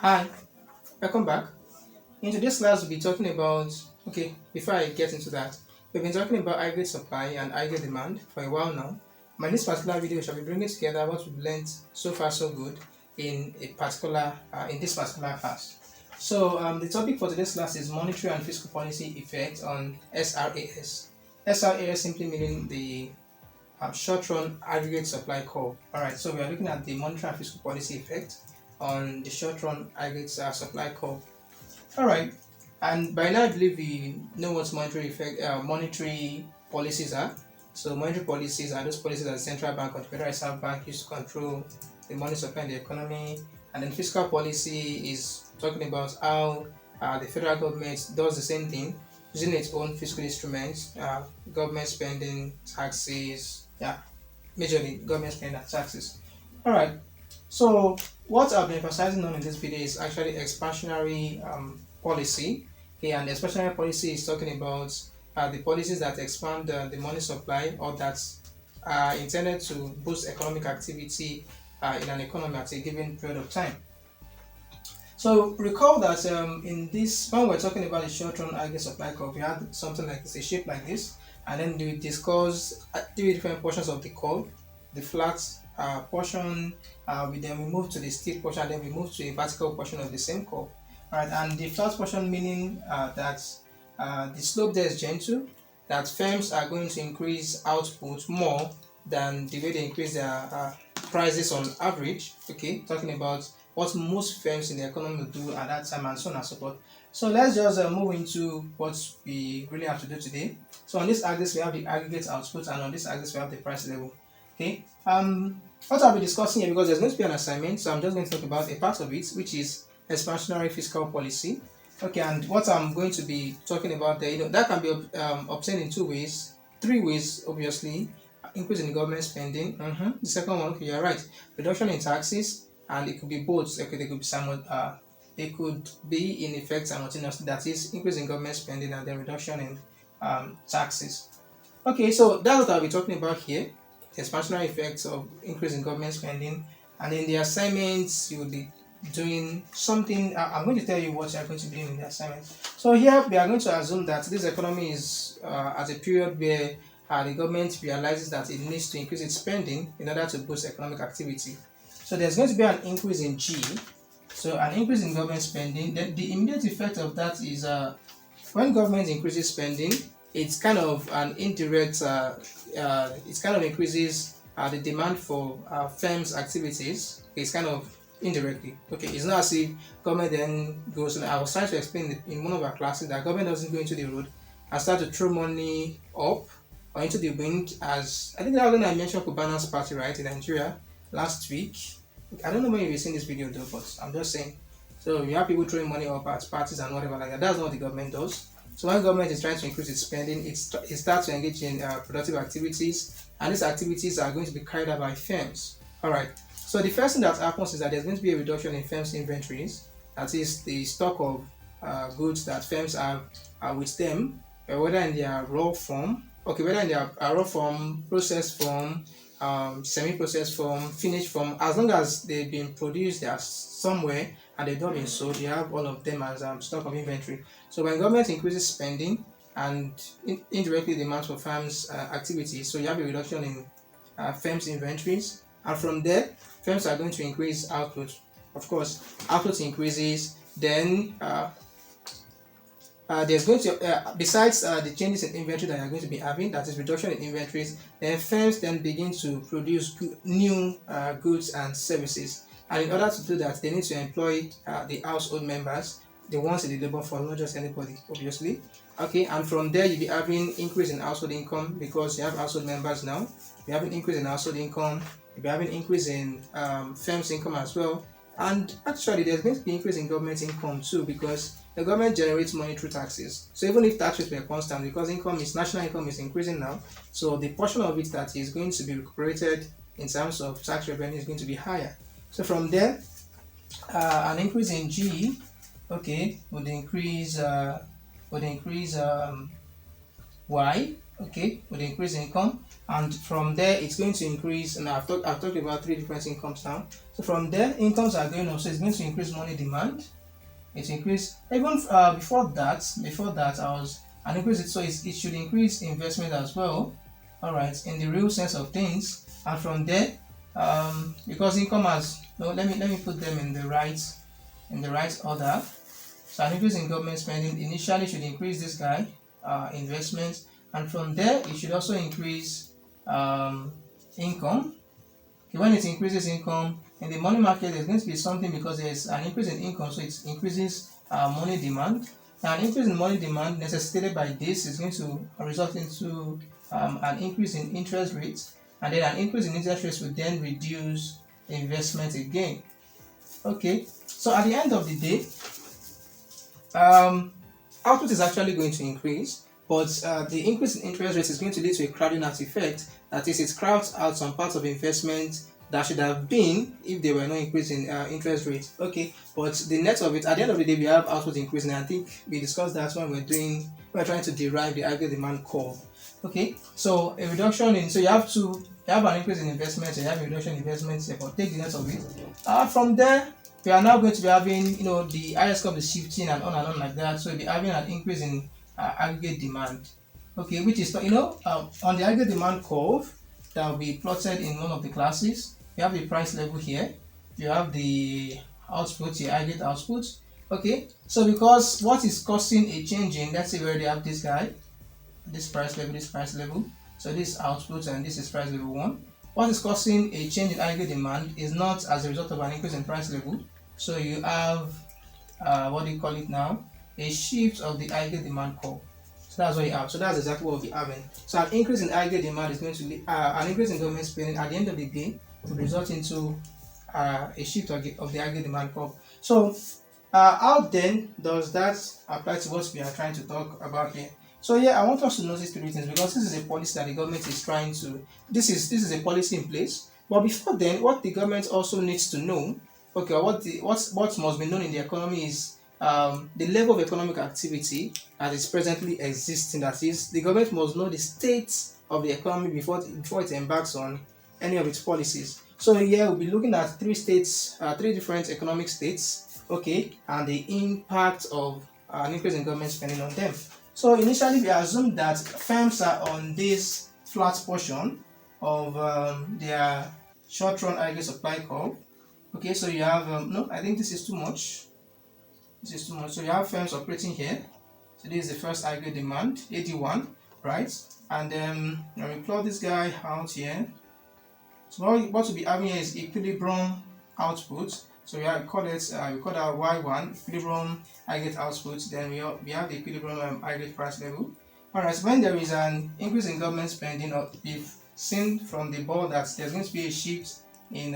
Hi, welcome back. In today's class, we'll be talking about, before I get into that, we've been talking about aggregate supply and aggregate demand for a while now. In this particular video, we shall be bringing together what we've learned so far so good in this particular class. So the topic for today's class is monetary and fiscal policy effect on SRAS. SRAS simply meaning the short-run aggregate supply curve. Alright, so we are looking at the monetary and fiscal policy effect on the short-run aggregate supply curve. Alright, and by now I believe we know what monetary policies are. So monetary policies are those policies that the central bank or the Federal Reserve Bank use to control the money supply in the economy. And then fiscal policy is talking about how the federal government does the same thing using its own fiscal instruments, government spending, taxes, majorly government spending and taxes. Alright, so what I've been emphasizing on in this video is actually expansionary policy. Okay, and the expansionary policy is talking about the policies that expand the money supply or that are intended to boost economic activity in an economy at a given period of time. So recall that when we're talking about the short-run aggregate supply curve, we had something like this, a shape like this, and then we discuss three different portions of the curve: the flat portion, then we move to the steep portion, and then we move to a vertical portion of the same curve. Alright, and the flat portion meaning that the slope there is gentle, that firms are going to increase output more than the way they increase their prices on average. Okay, talking about what most firms in the economy will do at that time and so on and so forth. So let's just move into what we really have to do today. So on this axis we have the aggregate output, and on this axis we have the price level. Okay, what I'll be discussing here, because there's going to be an assignment, so I'm just going to talk about a part of it, which is expansionary fiscal policy. Okay, and what I'm going to be talking about there, that can be obtained in three ways, obviously. Increase in government spending. The second one, okay, you're right, reduction in taxes, and it could be both. Okay, they could be in effect simultaneously. That is, increase in government spending and then reduction in taxes. Okay, so that's what I'll be talking about here: the expansionary effects of increase in government spending. And in the assignments, you will be doing something. I'm going to tell you what you're going to be doing in the assignment. So here we are going to assume that this economy is at a period where the government realizes that it needs to increase its spending in order to boost economic activity. So there's going to be an increase in G. So an increase in government spending. Then the immediate effect of that is when government increases spending, it's kind of an indirect. It kind of increases the demand for firms' activities. It's kind of indirectly. Okay, it's not as if government then goes. And I was trying to explain in one of our classes that government doesn't go into the road and start to throw money up or into the wind, as I think that was when I mentioned Kubana's party, right, in Nigeria last week. I don't know when you've seen this video though, but I'm just saying. So you have people throwing money up at parties and whatever like that. That's not what the government does. So when government is trying to increase its spending, it starts to engage in productive activities, and these activities are going to be carried out by firms. Alright, so the first thing that happens is that there's going to be a reduction in firms' inventories. That is the stock of goods that firms have with them, whether in their raw form, processed form, semi-processed form, finished form. As long as they've been produced, they are somewhere and they've not been sold, you have all of them as stock of inventory. So when government increases spending and indirectly demands for firms' activities, so you have a reduction in firms' inventories, and from there, firms are going to increase output. Of course, output increases, then there's going to besides the changes in inventory that you're going to be having, that is reduction in inventories, then firms then begin to produce new goods and services. And in order to do that, they need to employ the household members, the ones in the labor force, not just anybody, obviously. Okay, and from there you'll be having increase in household income because you have household members now. You have an increase in household income. You'll be having increase in firms' income as well. And actually, there's going to be increase in government income too, because the government generates money through taxes. So even if tax rates were constant, because national income is increasing now, so the portion of it that is going to be recuperated in terms of tax revenue is going to be higher. So from there, an increase in G, okay, would increase Y. okay, with increased income, and from there it's going to increase. And I've talked about three different incomes now. So from there, incomes are going up, so it's going to increase money demand. It increased even before that I was an increase, so it should increase investment as well, all right, in the real sense of things. And from there, because income has no, let me put them in the right order. So an increase in government spending initially should increase this guy, investment, and from there it should also increase income. Okay, when it increases income in the money market, there's going to be something, because there's an increase in income, so it increases money demand. Now, an increase in money demand necessitated by this is going to result into an increase in interest rates, and then an increase in interest rates will then reduce investment again. Okay, so at the end of the day, output is actually going to increase, but the increase in interest rates is going to lead to a crowding out effect. That is, it crowds out some parts of investment that should have been if there were no increase in interest rates. Okay, but the net of it, at the end of the day, we have output increasing. I think we discussed that when we're trying to derive the aggregate demand curve. Okay, so a reduction in, so you have an increase in investment, you have a reduction in investment, but take the net of it. From there, we are now going to be having, the highest curve is shifting and on like that. So we'll be having an increase in aggregate demand. Okay, which is, on the aggregate demand curve that will be plotted in one of the classes, you have the price level here, you have the output, the aggregate output. Okay, so because what is causing a change in, let's say we already have this guy, this price level, so this output and this is price level 1. What is causing a change in aggregate demand is not as a result of an increase in price level. So you have what do you call it now? A shift of the aggregate demand curve. So that's what you have. So that's exactly what we're having. So an increase in aggregate demand is going to an increase in government spending at the end of the day to result into a shift of the aggregate demand curve. So how then does that apply to what we are trying to talk about here? So I want us to notice three things, because this is a policy that the government is trying to. This is a policy in place. But before then, what the government also needs to know, okay, what must be known in the economy is the level of economic activity that is presently existing. That is, the government must know the state of the economy before it embarks on any of its policies. So here we'll be looking at three different economic states, okay, and the impact of an increase in government spending on them. So initially, we assume that firms are on this flat portion of their short-run aggregate supply curve. Okay, so you have no, I think this is too much. This is too much. So you have firms operating here. So this is the first aggregate demand, 81, right? And then we plot this guy out here. So what we'll be having here is equilibrium output. So we call that Y1, equilibrium aggregate output. Then we have the equilibrium aggregate price level. Alright, so when there is an increase in government spending, we've seen from the board that there's going to be a shift in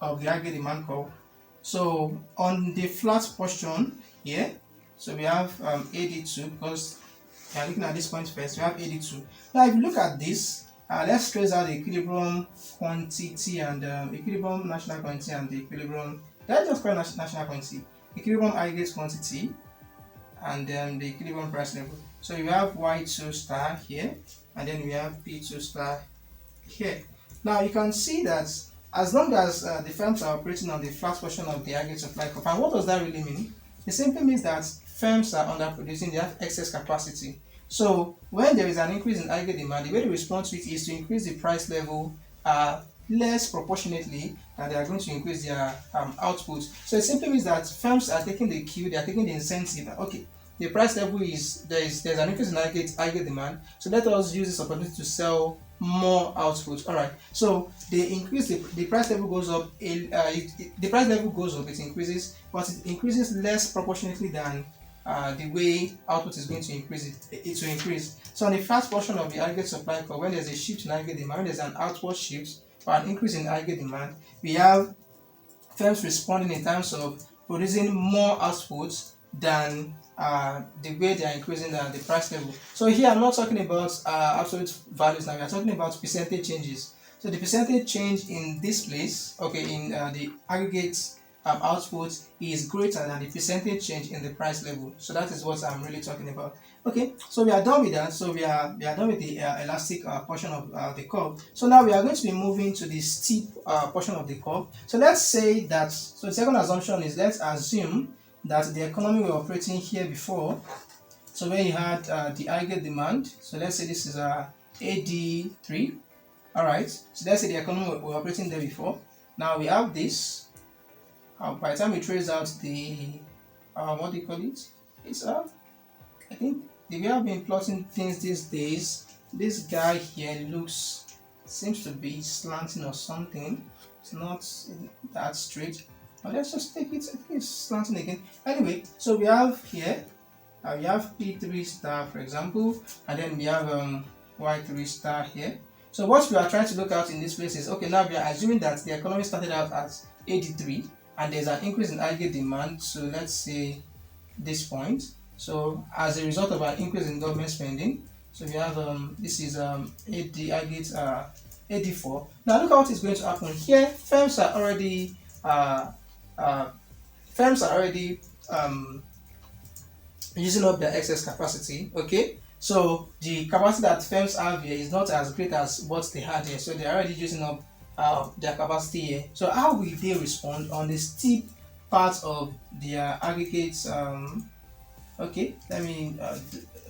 of the aggregate demand curve. So on the flat portion here, so we have 82, because we are looking at this point first. We have 82. Now if you look at this, let's trace out the equilibrium quantity and equilibrium national quantity and the equilibrium. Let's just call national quantity, equilibrium aggregate quantity, and then the equilibrium price level. So you have Y2 star here, and then we have P2 star here. Now you can see that as long as the firms are operating on the flat portion of the aggregate supply curve, and what does that really mean? It simply means that firms are underproducing, they have excess capacity. So when there is an increase in aggregate demand, the way to respond to it is to increase the price level less proportionately than they are going to increase their output. So it simply means that firms are taking the cue, they are taking the incentive. Okay, the price level is there's an increase in aggregate demand, so let us use this opportunity to sell more output. All right, so the price level goes up. The price level goes up, it increases, but it increases less proportionately than the way output is going to increase. It will increase. So on the first portion of the aggregate supply curve, when there's a shift in aggregate demand, when there's an outward shift or an increase in aggregate demand, we have firms responding in terms of producing more output than the way they are increasing the price level. So here I'm not talking about absolute values now, we are talking about percentage changes. So the percentage change in this place, okay, in the aggregate output is greater than the percentage change in the price level. So that is what I'm really talking about. Okay, so we are done with that. So we are done with the elastic portion of the curve. So now we are going to be moving to the steep portion of the curve. So let's say that, so the second assumption is, let's assume that the economy we're operating here before, so when you had the aggregate demand, so let's say this is AD3. All right, so let's say the economy we're operating there before. Now we have this. By the time we trace out the what do you call it? It's I think the way I've been plotting things these days, this guy here seems to be slanting or something. It's not that straight. But let's just take it. I think it's slanting again. Anyway, so we have here we have P3 star, for example, and then we have Y3 star here. So what we are trying to look at in this place is, okay, now we are assuming that the economy started out as 83 and there's an increase in aggregate demand, so let's say this point. So as a result of an increase in government spending, so we have this is aggregate AD4. Now look at what is going to happen here. Firms are already using up their excess capacity. Okay, so the capacity that firms have here is not as great as what they had here, so they're already using up their capacity here. So how will they respond on the steep part of their aggregates? Okay, let me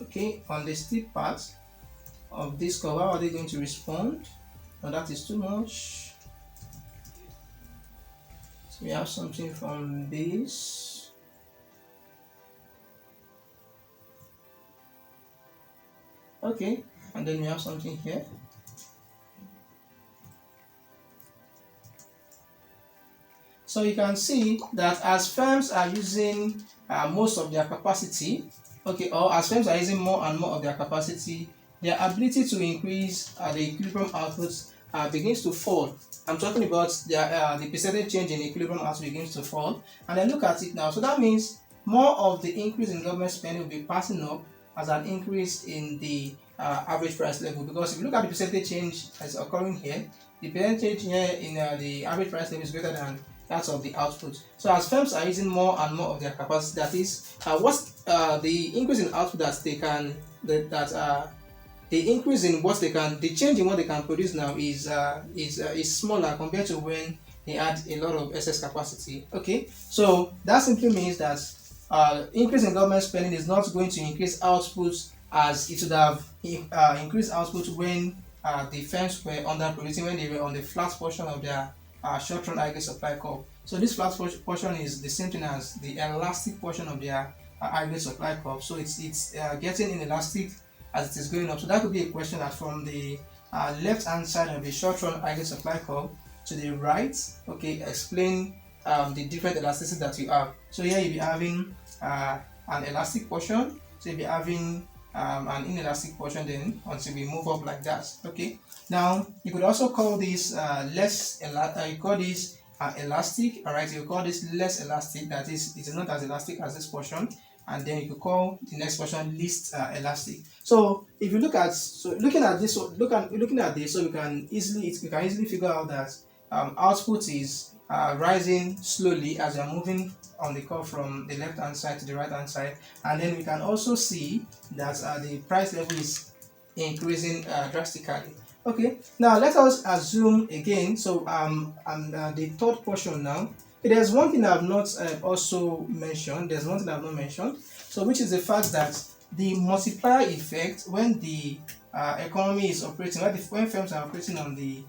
okay, on the steep part of this curve, how are they going to respond? No, that is too much. So we have something from this. Okay, and then we have something here. So you can see that as firms are using most of their capacity, okay, or as firms are using more and more of their capacity, their ability to increase the equilibrium output begins to fall. I'm talking about the percentage change in equilibrium output begins to fall. And then look at it now. So that means more of the increase in government spending will be passing up as an increase in the average price level, because if you look at the percentage change that's occurring here, the percentage here in the average price level is greater than that of the output. So as firms are using more and more of their capacity, that is what's the increase in output that they can the increase in what they can, the change in what they can produce now is smaller compared to when they had a lot of excess capacity. Okay, so that simply means that increase in government spending is not going to increase output as it would have increased output when the firms were underproducing, when they were on the flat portion of their short-run aggregate supply curve. So this flat portion is the same thing as the elastic portion of their aggregate supply curve. So it's getting inelastic as it is going up. So that could be a question that from the left-hand side of the short-run aggregate supply curve to the right, okay, explain the different elasticities that you have. So here you'll be having an elastic portion, so you'll be having an inelastic portion then until we move up like that. Okay, now you could also call this you call this elastic. All right, you call this less elastic, that is, it is not as elastic as this portion, and then you could call the next portion least elastic. So if you look at, so looking at this, looking at this, so we can easily figure out that output is rising slowly as you're moving on the curve from the left hand side to the right hand side, and then we can also see that the price level is increasing drastically. Okay, now let us assume again, so the third portion now. There's one thing I've not also mentioned, so which is the fact that the multiplier effect, when the economy is operating, when firms are operating on the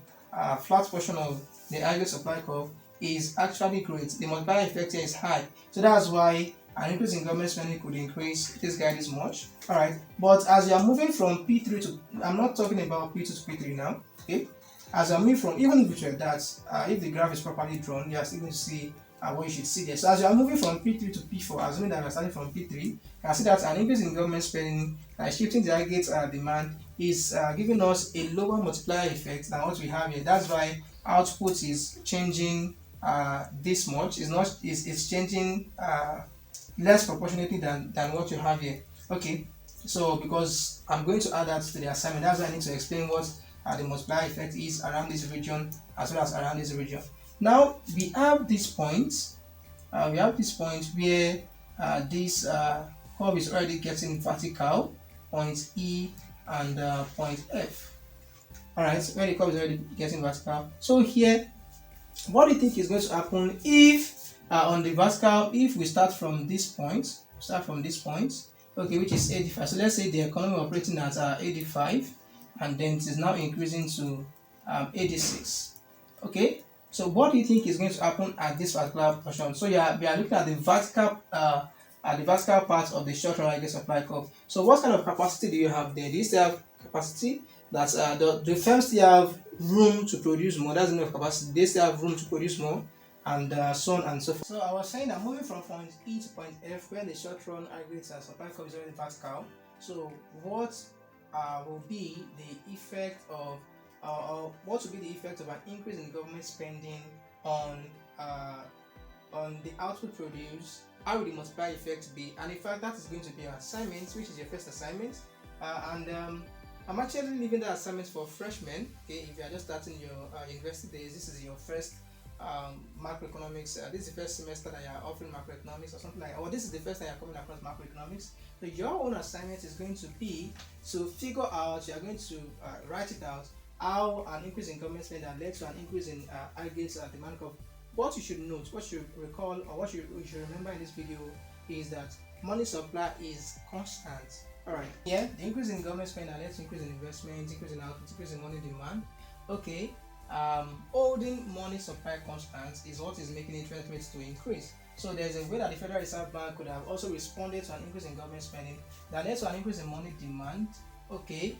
flat portion of the aggregate supply curve, is actually great. The multiplier effect here is high, so that's why an increase in government spending could increase this guy this much. All right, but as you are moving from P3 to, I'm not talking about P2 to P3 now. Okay, as I move from, even if it were that, if the graph is properly drawn, you are still going to see what you should see there. So as you are moving from P3 to P4, assuming that we are starting from P3, you can see that an increase in government spending, shifting the aggregate demand, is giving us a lower multiplier effect than what we have here. That's why output is changing this much. It's changing less proportionately than what you have here. Okay, so because I'm going to add that to the assignment, that's why I need to explain what the multiplier effect is around this region as well as around this region. Now we have this point, we have this point where this curve is already getting vertical, point E and point F. Alright, where the curve is already getting vertical. So here, what do you think is going to happen if on the vertical, if we start from this point, okay, which is 85. So let's say the economy operating at 85, and then it is now increasing to 86. Okay, so what do you think is going to happen at this particular portion? So we are looking at the vertical part of the short-run aggregate supply curve. So what kind of capacity do you have there? Do you still have capacity that the firms still have room to produce more? That's enough capacity. They still have room to produce more, and so on and so forth. So I was saying that moving from point E to point F, where the short-run aggregate supply curve is already vertical. So what will be the effect of what will be the effect of an increase in government spending on the output produced? How will the multiplier effect be? And in fact, that is going to be your assignment, which is your first assignment. I'm actually leaving that assignment for freshmen. Okay, if you are just starting your university days, this is your first macroeconomics. This is the first semester that you are offering macroeconomics or something like that, or this is the first time you are coming across macroeconomics. So your own assignment is going to be to figure out, you are going to write it out, how an increase in government spending led to an increase in aggregate demand curve. What you should note, what you recall, or what you should remember in this video is that money supply is constant. Alright, yeah, the increase in government spending led to increase in investment, increase in output, increase in money demand. Okay, holding money supply constant is what is making interest rates to increase. So there's a way that the Federal Reserve Bank could have also responded to an increase in government spending that led to an increase in money demand. Okay,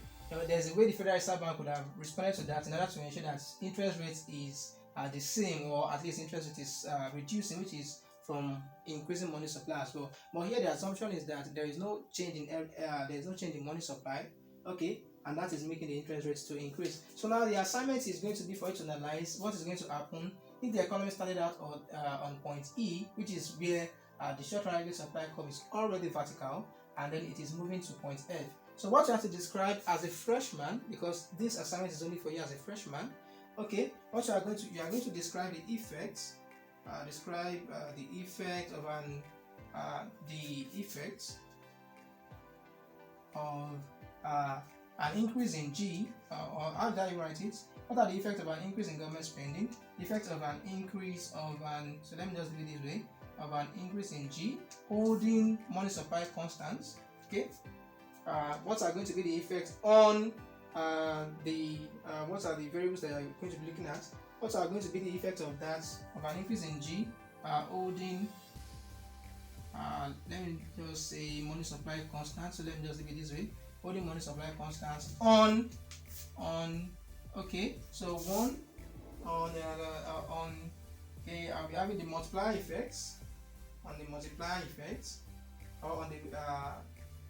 there's a way the Federal Reserve Bank could have responded to that in order to ensure that interest rates is the same, or at least interest rate is reducing, which is from increasing money supply as well. But here the assumption is that there is no change in money supply. Okay, and that is making the interest rates to increase. So now the assignment is going to be for you to analyze what is going to happen if the economy started out on point E, which is where the short-run aggregate supply curve is already vertical, and then it is moving to point F. So what you have to describe as a freshman, because this assignment is only for you as a freshman. Okay, what you are going to describe the effects. Describe the effect of an increase in G, or how do you write it? What are the effects of an increase in government spending? The effects of an increase of so let me just do it this way, of an increase in G, holding money supply constant. Okay, what are going to be the effects on what are the variables that you're going to be looking at? What are going to be the effects of that, of an increase in G, holding, let me just say money supply constant, so let me just leave it this way, holding money supply constant on okay, so one on okay, I'll be having the multiplier effects, on the multiplier effects, or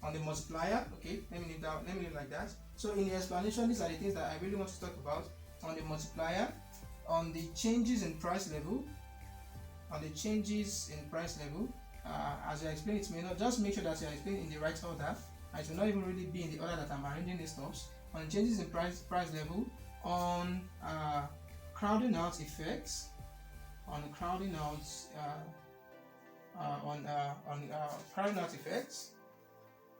on the multiplier. Okay, let me leave like that. So in the explanation, these are the things that I really want to talk about. On the multiplier, on the changes in price level, as you explain it, may not just make sure that you are explaining in the right order. It will not even really be in the order that I'm arranging the stuffs. On changes in price level, on crowding out effects, crowding out effects.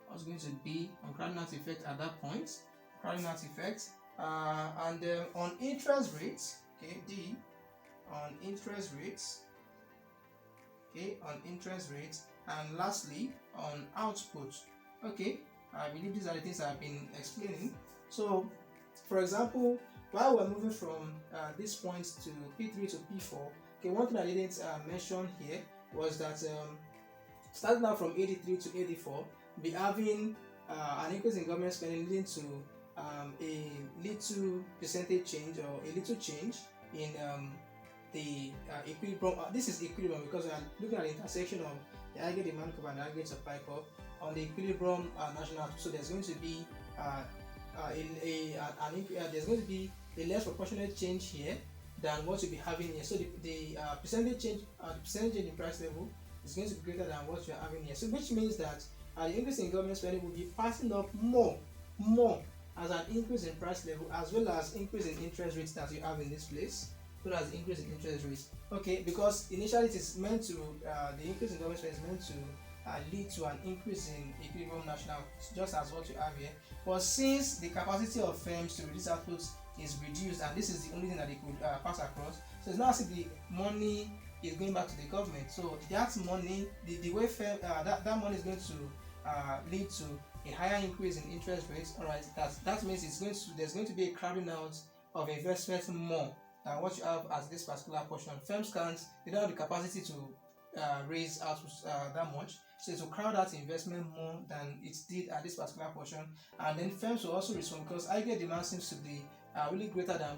I was going to be on crowding out effect at that point. Crowding out effects, and on interest rates. Okay, D on interest rates. Okay, on interest rates, and lastly on output. Okay, I believe these are the things I've been explaining. So, for example, while we're moving from this point to P3 to P4, okay, one thing I didn't mention here was that starting out from 83 to 84, be having an increase in government spending leading to a little percentage change, or a little change in the equilibrium. This is equilibrium because we are looking at the intersection of the aggregate demand curve and the aggregate supply curve on the equilibrium national. So there's going to be there's going to be a less proportionate change here than what you'll be having here. So the percentage change in price level is going to be greater than what you're having here. So which means that the increase in government spending will be passing up more as an increase in price level, as well as increase in interest rates that you have in this place. So that's the increase in interest rates. Okay, because initially it is meant to, the increase in government spending is meant to lead to an increase in equilibrium national, just as what you have here. But since the capacity of firms to reduce output is reduced, and this is the only thing that they could pass across, so it's not as if the money is going back to the government. So that money, the way that money is going to lead to a higher increase in interest rates. All right, that means there's going to be a crowding out of investment more than what you have as this particular portion. Firms they don't have the capacity to raise output that much, so it will crowd out investment more than it did at this particular portion. And then firms will also respond because aggregate demand seems to be really greater than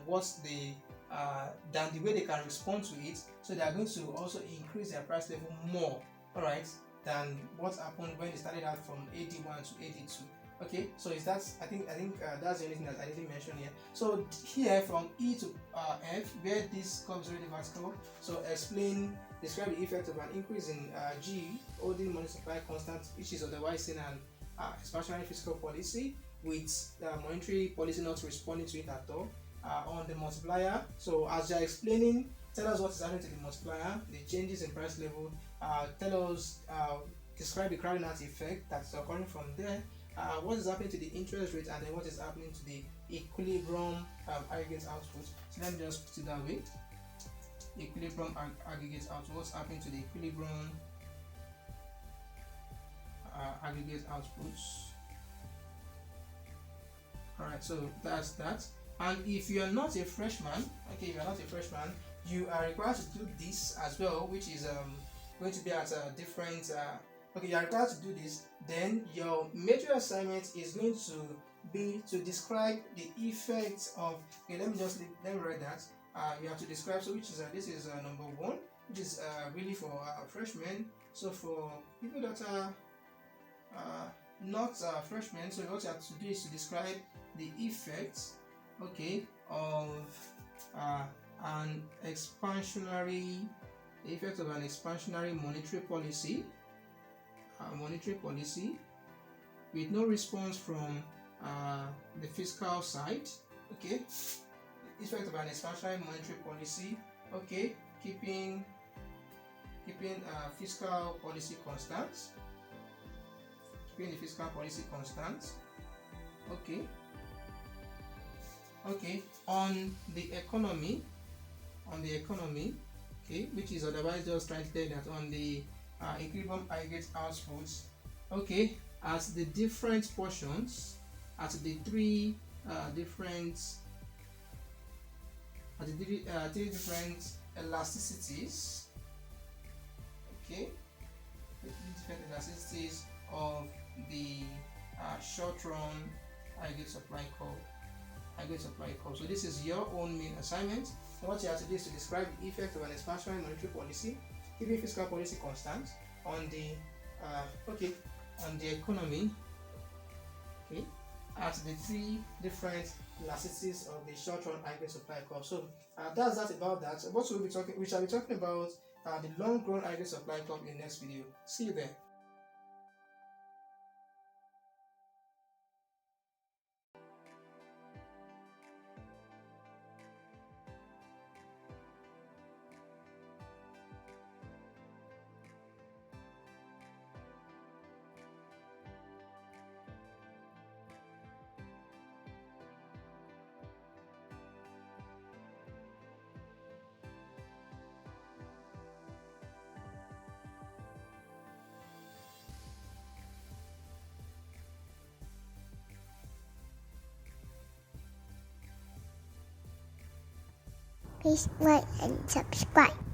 than the way they can respond to it, so they are going to also increase their price level more, all right, than what happened when they started out from AD1 to AD2. Okay, so is that I think that's the only thing that I didn't mention here. So here from E to F, where this comes already vertical, so describe the effect of an increase in G holding money supply constant, which is otherwise seen an expansionary fiscal policy, with monetary policy not responding to it at all. On the multiplier, so as you're explaining, tell us what is happening to the multiplier, the changes in price level, tell us, describe the crowding out effect that's occurring from there, what is happening to the interest rate, and then what is happening to the equilibrium aggregate output. So let me just put it that way. Equilibrium aggregate output, what's happening to the equilibrium aggregate outputs. Alright, so that's that. And if you are not a freshman, you are required to do this as well, which is going to be at a different you are required to do this. Then your major assignment is going to be to describe the effects of, okay, let me write that. You have to describe, so which is this is number 1, which is really for freshmen. So for people that are not freshmen, so what you have to do is to describe the effects, okay, of the effect of an expansionary monetary policy with no response from the fiscal side. Okay, the effect of an expansionary monetary policy, okay, keeping fiscal policy constant, keeping the fiscal policy constant. Okay, on the economy, okay, which is otherwise just translated that on the equilibrium aggregate outputs, okay, as the different portions, at the three different elasticities, okay, the different elasticities of the short run aggregate supply curve. So this is your own main assignment. So what you have to do is to describe the effect of an expansionary monetary policy, keeping fiscal policy constant on the economy, okay, at the three different elasticities of the short run aggregate supply curve. So that's that about that. What we shall be talking about the long run aggregate supply curve in the next video. See you there. Please like and subscribe.